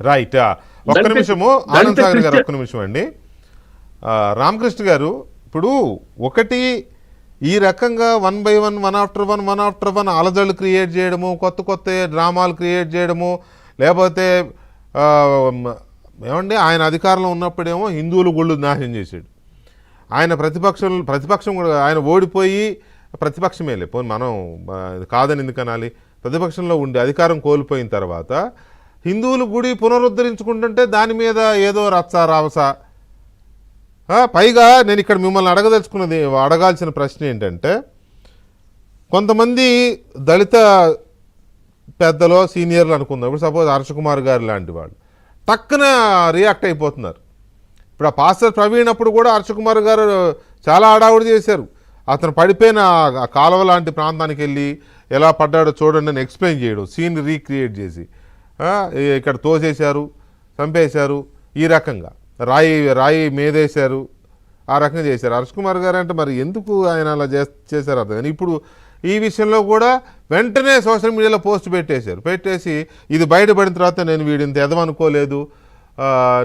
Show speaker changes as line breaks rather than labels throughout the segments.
Right. ఒక్క నిమిషము ఆనంద్ సాగర్ గారు, ఒక్క నిమిషం అండి. రామకృష్ణ గారు, ఇప్పుడు ఒకటి ఈ రకంగా 1 by 1 1 after 1 అలజడులు క్రియేట్ చేయడము, కొత్త కొత్త డ్రామాలు క్రియేట్ చేయడము, లేకపోతే ఏమండి ఆయన అధికారంలో ఉన్నప్పుడేమో హిందువులు గుళ్ళు నాశనం చేశాడు. ఆయన ప్రతిపక్షం కూడా ఆయన ఓడిపోయి ప్రతిపక్షమేలే పోనీ మనం కాదని ఎందుకు అనాలి, ప్రతిపక్షంలో ఉండి అధికారం కోల్పోయిన తర్వాత హిందువులు గుడి పునరుద్ధరించుకుంటుంటే దాని మీద ఏదో రచ్చ రావస. పైగా నేను ఇక్కడ మిమ్మల్ని అడగాల్సిన ప్రశ్న ఏంటంటే, కొంతమంది దళిత పెద్దలో సీనియర్లు అనుకుందాం, ఇప్పుడు సపోజ్ హర్షకుమార్ గారు లాంటి వాళ్ళు టక్కున రియాక్ట్ అయిపోతున్నారు. ఇప్పుడు ఆ పాస్టర్ ప్రవీణ్ అప్పుడు కూడా హర్షకుమార్ గారు చాలా హడావుడి చేశారు. అతను పడిపోయిన ఆ కాలువ లాంటి ప్రాంతానికి వెళ్ళి ఎలా పడ్డాడో చూడండి అని ఎక్స్ప్లెయిన్ చేయడం, సీన్ రీక్రియేట్ చేసి ఇక్కడ తోసేశారు, చంపేశారు, ఈ రకంగా రాయి మీదేశారు, ఆ రకంగా చేశారు. హర్షకుమార్ గారు అంటే మరి ఎందుకు ఆయన అలా చేశారు అర్థం కానీ. ఇప్పుడు ఈ విషయంలో కూడా వెంటనే సోషల్ మీడియాలో పోస్ట్ పెట్టేసి ఇది బయటపడిన తర్వాత నేను వీడింత ఎదవనుకోలేదు,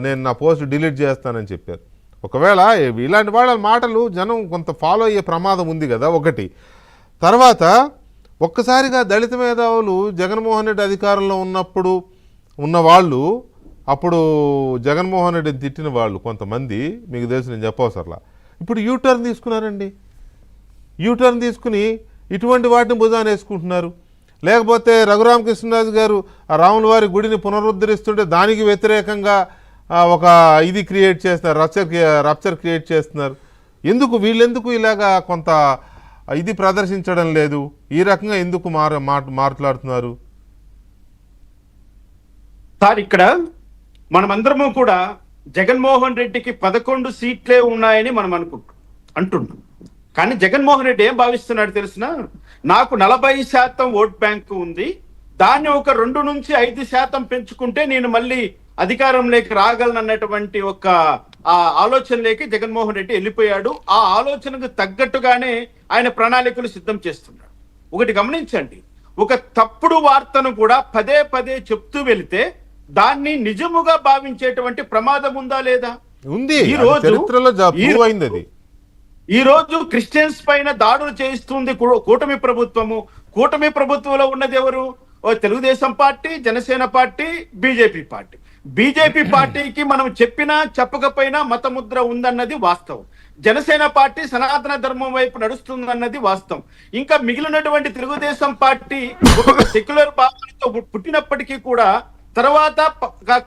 నేను నా పోస్ట్ డిలీట్ చేస్తానని చెప్పారు. ఒకవేళ ఇలాంటి వాళ్ళ మాటలు జనం కొంత ఫాలో అయ్యే ప్రమాదం ఉంది కదా ఒకటి. తర్వాత ఒక్కసారిగా దళిత మేధావులు జగన్మోహన్ రెడ్డి అధికారంలో ఉన్నప్పుడు ఉన్నవాళ్ళు, అప్పుడు జగన్మోహన్ రెడ్డిని తిట్టిన వాళ్ళు కొంతమంది, మీకు తెలుసు నేను చెప్పవసరలా, ఇప్పుడు యూటర్న్ తీసుకున్నారండి. యూటర్న్ తీసుకుని ఇటువంటి వాటిని భుజాన్ని వేసుకుంటున్నారు. లేకపోతే రఘురామకృష్ణరాజు గారు ఆ రాముల వారి గుడిని పునరుద్ధరిస్తుంటే దానికి వ్యతిరేకంగా ఒక ఇది క్రియేట్ చేస్తున్నారు, రప్చర్ క్రియేట్ చేస్తున్నారు. వీళ్ళెందుకు ఇలాగా కొంత ఇది ప్రదర్శించడం లేదు, ఈ రకంగా ఎందుకు మాట్లాడుతున్నారు
సార్? ఇక్కడ మనమందరము కూడా జగన్మోహన్ రెడ్డికి 11 సీట్లే ఉన్నాయని మనం అంటున్నాం. కానీ జగన్మోహన్ రెడ్డి ఏం భావిస్తున్నాడు తెలిసిన, నాకు 40% ఓట్ బ్యాంకు ఉంది, దాన్ని ఒక 2 నుంచి 5% పెంచుకుంటే నేను మళ్ళీ అధికారంలోకి రాగలనన్నటువంటి ఒక ఆలోచనలోకి జగన్మోహన్ రెడ్డి వెళ్ళిపోయాడు. ఆ ఆలోచనకు తగ్గట్టుగానే ఆయన ప్రణాళికలు సిద్ధం చేస్తున్నాడు. ఒకటి గమనించండి, ఒక తప్పుడు వార్తను కూడా పదే పదే చెప్తూ వెళితే దాన్ని నిజముగా భావించేటువంటి ప్రమాదం ఉందా లేదా?
ఉంది.
ఈ రోజు క్రిస్టియన్స్ పైన దాడులు చేయిస్తుంది కూటమి ప్రభుత్వము. కూటమి ప్రభుత్వంలో ఉన్నది ఎవరు? Telugu Desam party, Janasena party, BJP party. BJP పార్టీకి మనం చెప్పినా చెప్పకపోయినా మతముద్ర ఉందన్నది వాస్తవం. జనసేన పార్టీ సనాతన ధర్మం వైపు నడుస్తుందన్నది వాస్తవం. ఇంకా మిగిలినటువంటి తెలుగుదేశం పార్టీ ఒక సెక్యులర్ భావనతో పుట్టినప్పటికీ కూడా తర్వాత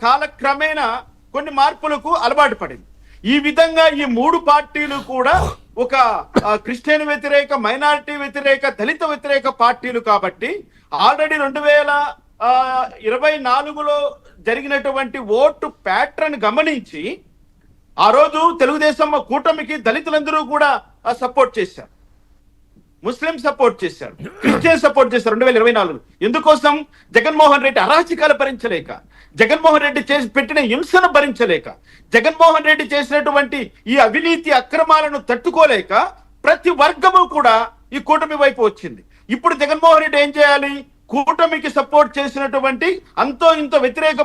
కాలక్రమేణా కొన్ని మార్పులకు అలవాటు పడింది. ఈ విధంగా ఈ 3 పార్టీలు కూడా ఒక క్రిస్టియన్ వ్యతిరేక, మైనారిటీ వ్యతిరేక, దళిత వ్యతిరేక పార్టీలు కాబట్టి ఆల్రెడీ 2024లో జరిగినటువంటి ఓటు ప్యాటర్న్ గమనించి ఆ రోజు తెలుగుదేశం కూటమికి దళితులందరూ కూడా సపోర్ట్ చేశారు, ముస్లిం సపోర్ట్ చేశారు, క్రిస్టియన్ సపోర్ట్ చేశారు 2024. ఎందుకోసం? జగన్మోహన్ రెడ్డి అరాచకాలు భరించలేక, జగన్మోహన్ రెడ్డి చేసి పెట్టిన హింసను భరించలేక, జగన్మోహన్ రెడ్డి చేసినటువంటి ఈ అవినీతి అక్రమాలను తట్టుకోలేక ప్రతి వర్గము కూడా ఈ కూటమి వైపు వచ్చింది. ఇప్పుడు జగన్మోహన్ రెడ్డి ఏం చేయాలి? కూటమికి సపోర్ట్ చేసినటువంటి అంతో ఇంతో వ్యతిరేక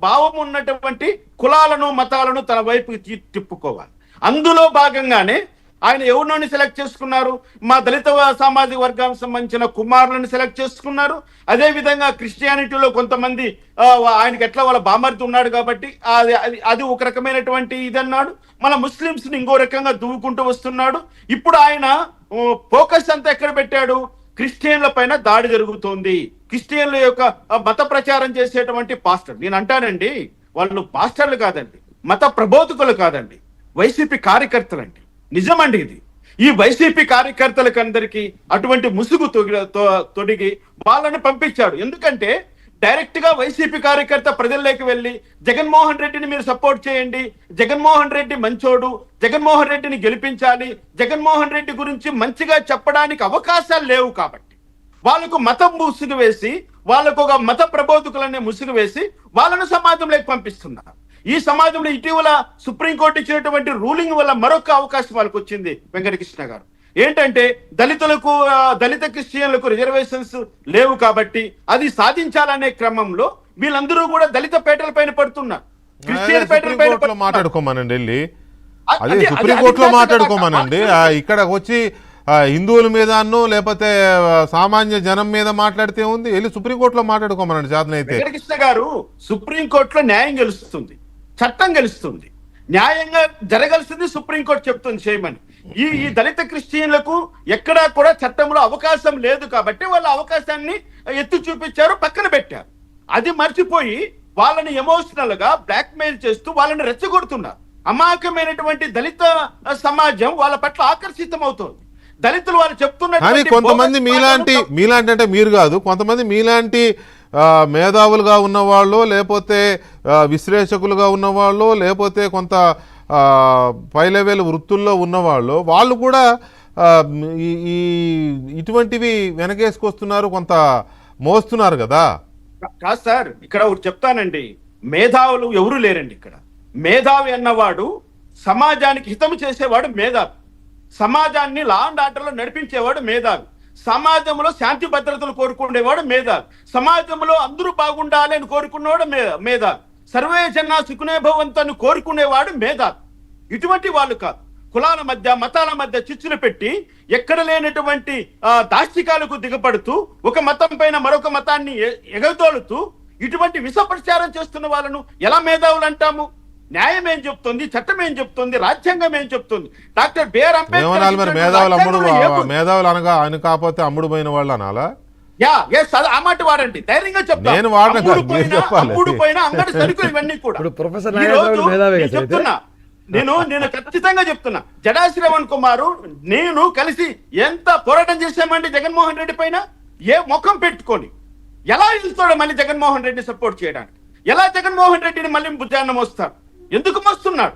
భావం ఉన్నటువంటి కులాలను, మతాలను తన వైపు తిప్పుకోవాలి. అందులో భాగంగానే ఆయన ఎవరినోని సెలెక్ట్ చేసుకున్నారు? మా దళిత సామాజిక వర్గానికి సంబంధించిన కుమారులను సెలెక్ట్ చేసుకున్నారు. అదే విధంగా క్రిస్టియానిటీలో కొంతమంది ఆయనకి ఎట్లా వాళ్ళ బామర్ది ఉన్నాడు కాబట్టి అది ఒక రకమైనటువంటి ఇది అన్నాడు. మన ముస్లింస్ ని ఇంకో రకంగా దువ్వుకుంటూ వస్తున్నాడు. ఇప్పుడు ఆయన ఫోకస్ అంతా ఎక్కడ పెట్టాడు? క్రిస్టియన్ల పైన దాడి జరుగుతోంది, క్రిస్టియన్ల యొక్క మత ప్రచారం చేసేటువంటి పాస్టర్. నేను అంటానండి, వాళ్ళు పాస్టర్లు కాదండి, మత ప్రబోధకులు కాదండి, వైసీపీ కార్యకర్తలండి. నిజమండి ఇది. ఈ వైసీపీ కార్యకర్తలకు అందరికీ అటువంటి ముసుగు తొడిగి వాళ్ళని పంపించాడు. ఎందుకంటే డైరెక్ట్ గా వైసీపీ కార్యకర్త ప్రజల్లోకి వెళ్ళి జగన్మోహన్ రెడ్డిని మీరు సపోర్ట్ చేయండి, జగన్మోహన్ రెడ్డి మంచోడు, జగన్మోహన్ రెడ్డిని గెలిపించాలి, జగన్మోహన్ రెడ్డి గురించి మంచిగా చెప్పడానికి అవకాశాలు లేవు కాబట్టి వాళ్ళకు మతం ముసుగు వేసి, వాళ్ళకు ఒక మత ప్రబోధకులనే ముసుగు వేసి వాళ్ళను సమాజంలోకి పంపిస్తున్నారు. ఈ సమాజంలో ఇటీవల సుప్రీంకోర్టు ఇచ్చినటువంటి రూలింగ్ వల్ల మరొక అవకాశం వాళ్ళకు వచ్చింది వెంకటకృష్ణ గారు. ఏంటంటే దళిత క్రిస్టియన్లకు రిజర్వేషన్స్ లేవు కాబట్టి అది సాధించాలనే క్రమంలో వీళ్ళందరూ కూడా దళిత పేటల పైన పడుతున్నారు, క్రిస్టియన్ పేటల పైన
సుప్రీంకోర్టులో
పడుతున్నారు.
మాట్లాడుకోమనండి వెళ్ళి,
అ-
అదే
అది-
సుప్రీంకోర్టులో
అది
మాట్లాడుకోమనండి. ఇక్కడ వచ్చి హిందువుల మీద లేకపోతే సామాన్య జనం మీద మాట్లాడితే ఉంది, వెళ్ళి సుప్రీంకోర్టులో మాట్లాడుకోమనండి చేతనైతే.
వెంకటకృష్ణ గారు, సుప్రీంకోర్టులో న్యాయం గెలుస్తుంది, చట్టం గెలుస్తుంది. న్యాయంగా జరగాల్సింది సుప్రీంకోర్టు చెప్తుంది చేయమని. ఈ దళిత క్రిస్టియన్లకు ఎక్కడా కూడా చట్టంలో అవకాశం లేదు కాబట్టి వాళ్ళ అవకాశాన్ని ఎత్తి చూపించారు, పక్కన పెట్టారు. అది మర్చిపోయి వాళ్ళని ఎమోషనల్ గా బ్లాక్మెయిల్ చేస్తూ వాళ్ళని రెచ్చగొడుతున్నారు. అమాయకమైనటువంటి దళిత సమాజం వాళ్ళ పట్ల ఆకర్షితం అవుతోంది. దళితులు వాళ్ళు
కానీ
చెప్తున్నటువంటి
కొంతమంది మీలాంటి అంటే మీరు కాదు, కొంతమంది మీలాంటి మేధావులుగా ఉన్నవాళ్ళు, లేకపోతే విశ్లేషకులుగా ఉన్నవాళ్ళు, లేకపోతే కొంత పై లెవెల్ వృత్తుల్లో ఉన్నవాళ్ళు, వాళ్ళు కూడా ఇటువంటివి వెనకేసుకొస్తున్నారు, కొంత మోస్తున్నారు కదా.
కాదు సార్, ఇక్కడ ఒకటి చెప్తానండి. మేధావులు ఎవరు లేరండి ఇక్కడ. మేధావి అన్నవాడు సమాజానికి హితము చేసేవాడు మేధావి, సమాజాన్ని లా అండ్ ఆర్డర్లో నడిపించేవాడు మేధావి, సమాజంలో శాంతి భద్రతలు కోరుకునేవాడు మేధావి, సమాజంలో అందరూ బాగుండాలి అని కోరుకునేవాడు మేధావి, సర్వే జన్నా సుఖనే భవంతు అని కోరుకునేవాడు మేధావి. ఇటువంటి వాళ్ళు కాదు కులాల మధ్య మతాల మధ్య చిచ్చులు పెట్టి ఎక్కడ లేనటువంటి దాష్టికాలకు దిగపడుతూ ఒక మతం పైన మరొక మతాన్ని ఎగతోలుతూ ఇటువంటి విష ప్రచారం చేస్తున్న వాళ్ళను ఎలా మేధావులు అంటాము? న్యాయం ఏం చెప్తుంది, చట్టం ఏం చెప్తుంది, రాజ్యాంగం ఏం చెప్తుంది? డాక్టర్ బిఆర్ అంబేద్కర్
మేధావులు అనగా ఆయన కాకపోతే అమ్ముడు పోయిన వాళ్ళు అనాలా?
ఆ మాట వాడండి, ధైర్యంగా
నేను
అమ్ముడు పోయిన అంగడి సరుకులు ఇవన్నీ కూడా చెప్తున్నా. నేను ఖచ్చితంగా చెప్తున్నా, జడా శ్రవణ్ కుమారు నేను కలిసి ఎంత పోరాటం చేశామండి జగన్మోహన్ రెడ్డి పైన. ఏ ముఖం పెట్టుకొని ఎలా వెళ్తాడు మళ్ళీ జగన్మోహన్ రెడ్డి సపోర్ట్ చేయడానికి? ఎలా జగన్మోహన్ రెడ్డిని మళ్ళీ భుజాన్ని మోస్తాడు? ఎందుకు మోస్తున్నాడు?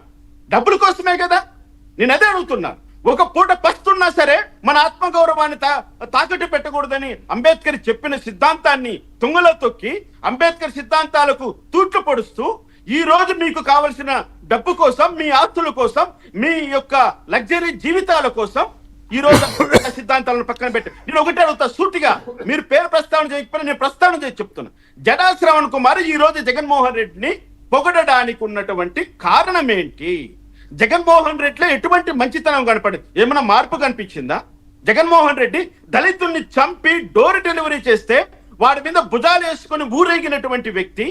డబ్బుల కోసమే కదా. నేను అదే అడుగుతున్నాను. ఒక పూట పస్తున్నా సరే మన ఆత్మగౌరవాన్ని తాకట్టు పెట్టకూడదని అంబేద్కర్ చెప్పిన సిద్ధాంతాన్ని తుంగలో తొక్కి అంబేద్కర్ సిద్ధాంతాలకు తూట్లు పొడుస్తూ ఈ రోజు మీకు కావలసిన డబ్బు కోసం, మీ ఆస్తుల కోసం, మీ యొక్క లగ్జరీ జీవితాల కోసం ఈ రోజు సిద్ధాంతాలను పక్కన పెట్టి నేను ఒకటే అడుగుతా సూటిగా, మీరు పేరు ప్రస్తావన చేయకపోయినా నేను ప్రస్తావన చేసి చెప్తున్నా. జడా శ్రవణ్ కుమార్ ఈ రోజు జగన్మోహన్ రెడ్డిని పొగడడానికి ఉన్నటువంటి కారణం ఏంటి? జగన్మోహన్ రెడ్డిలో ఎటువంటి మంచితనం కనపడింది? ఏమైనా మార్పు కనిపించిందా? జగన్మోహన్ రెడ్డి దళితుల్ని చంపి డోర్ డెలివరీ చేస్తే వాడి మీద భుజాలు వేసుకుని ఊరేగినటువంటి వ్యక్తి,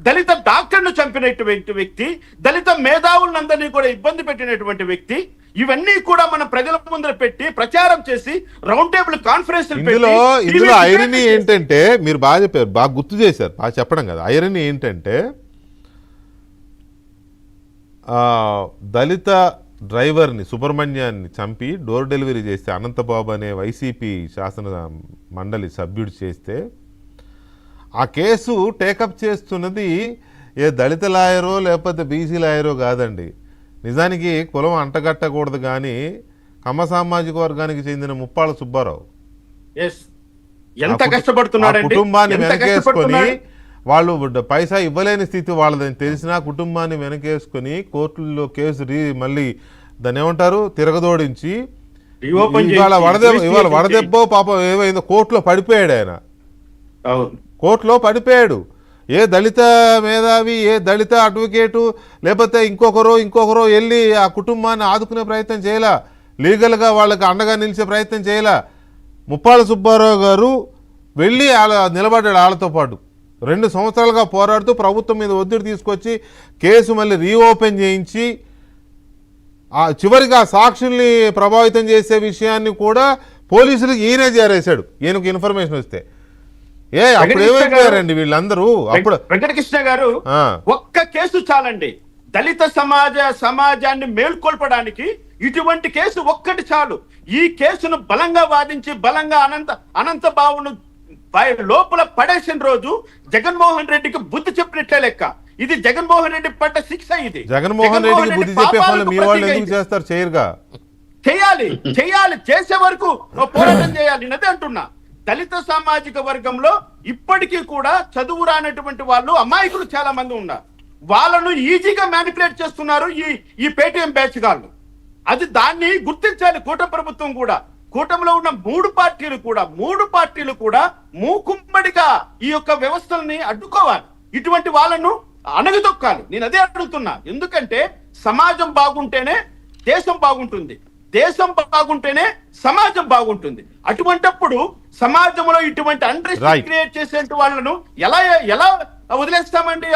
దళిత డాక్టర్ను చంపినటువంటి వ్యక్తి, దళిత మేధావులందరినీ కూడా ఇబ్బంది పెట్టినటువంటి వ్యక్తి, ఇవన్నీ కూడా మన ప్రజల ముందర పెట్టి ప్రచారం చేసి రౌండ్ టేబుల్ కాన్ఫరెన్స్
ఇందులో ఐరనీ ఏంటంటే, మీరు బాగా చెప్పారు, బాగా గుర్తు చేశారు, బాగా చెప్పడం కదా. ఐరనీ ఏంటంటే దళిత డ్రైవర్ని సుబ్రహ్మణ్యాన్ని చంపి డోర్ డెలివరీ చేస్తే అనంతబాబు అనే వైసీపీ శాసన మండలి సభ్యుడు చేస్తే ఆ కేసు టేకప్ చేస్తున్నది ఏ దళిత లాయరో లేకపోతే బీసీ లాయరో కాదండి. నిజానికి కులం అంటగట్టకూడదు కానీ కమ్మ సామాజిక వర్గానికి చెందిన ముప్పాళ్ళ సుబ్బారావు
ఎంత కష్టపడుతున్నాడు,
కుటుంబాన్ని వెనకేసుకొని, వాళ్ళు పైసా ఇవ్వలేని స్థితి వాళ్ళదని తెలిసినా కుటుంబాన్ని వెనకేసుకొని కోర్టుల్లో కేసు మళ్ళీ దాన్ని ఏమంటారు తిరగదోడించి ఇవాళ వడదెబ్బో పాపం ఏమైందో కోర్టులో పడిపోయాడు ఆయన. కోర్టులో పడిపోయాడు. ఏ దళిత మేధావి, ఏ దళిత అడ్వకేటు లేకపోతే ఇంకొకరో వెళ్ళి ఆ కుటుంబాన్ని ఆదుకునే ప్రయత్నం చేయలా, లీగల్గా వాళ్ళకి అండగా నిలిచే ప్రయత్నం చేయలా. ముప్పాళ్ళ సుబ్బారావు గారు వెళ్ళి నిలబడ్డాడు వాళ్ళతో పాటు. 2 సంవత్సరాలుగా పోరాడుతూ ప్రభుత్వం మీద ఒత్తిడి తీసుకొచ్చి కేసు మళ్ళీ రీఓపెన్ చేయించి చివరికి ఆ సాక్షుల్ని ప్రభావితం చేసే విషయాన్ని కూడా పోలీసులకు ఈయనే చేరేశాడు. ఈయనకు ఇన్ఫర్మేషన్ వస్తే అప్పుడు ఏమైపోయారండి వీళ్ళందరూ. అప్పుడు
వెంకటకృష్ణ గారు ఒక్క కేసు చాలండి దళిత సమాజాన్ని మేల్కొల్పడానికి. ఇటువంటి కేసు ఒక్కటి చాలు. ఈ కేసును బలంగా వాదించి బలంగా అనంతబాబును లోపల పడేసిన రోజు జగన్మోహన్ రెడ్డికి బుద్ధి చెప్పినట్లే లెక్క. ఇది జగన్మోహన్ రెడ్డి పడ్డ శిక్ష. ఇది
జగన్మోహన్ రెడ్డికి బుద్ధి చెప్పే పనులు మీ వాళ్ళు ఎందుకు చేస్తారు?
చేయాలి చేసే వరకు పోరాటం చేయాలి. అదే అంటున్నా. దళిత సామాజిక వర్గంలో ఇప్పటికీ కూడా చదువు రానటువంటి వాళ్ళు అమాయకులు చాలా మంది ఉన్నారు. వాళ్ళను ఈజీగా మ్యానిపులేట్ చేస్తున్నారు ఈ పేటీఎం బ్యాచ్ గాళ్ళు. దాన్ని గుర్తించాలి కూటమి ప్రభుత్వం కూడా. కూటమిలో ఉన్న 3 పార్టీలు కూడా మూకుమ్మడిగా ఈ యొక్క వ్యవస్థల్ని అడ్డుకోవాలి. ఇటువంటి వాళ్ళను అణగదొక్కాలి. నేను అదే అడుగుతున్నా. ఎందుకంటే సమాజం బాగుంటేనే దేశం బాగుంటుంది, దేశం బాగుంటేనే సమాజం బాగుంటుంది. అటువంటప్పుడు సమాజంలో ఇటువంటి అండర్స్టాండింగ్
Right.
క్రియేట్ చేసే వాళ్ళను ఎలా ఎలా వదిలేస్తామండి?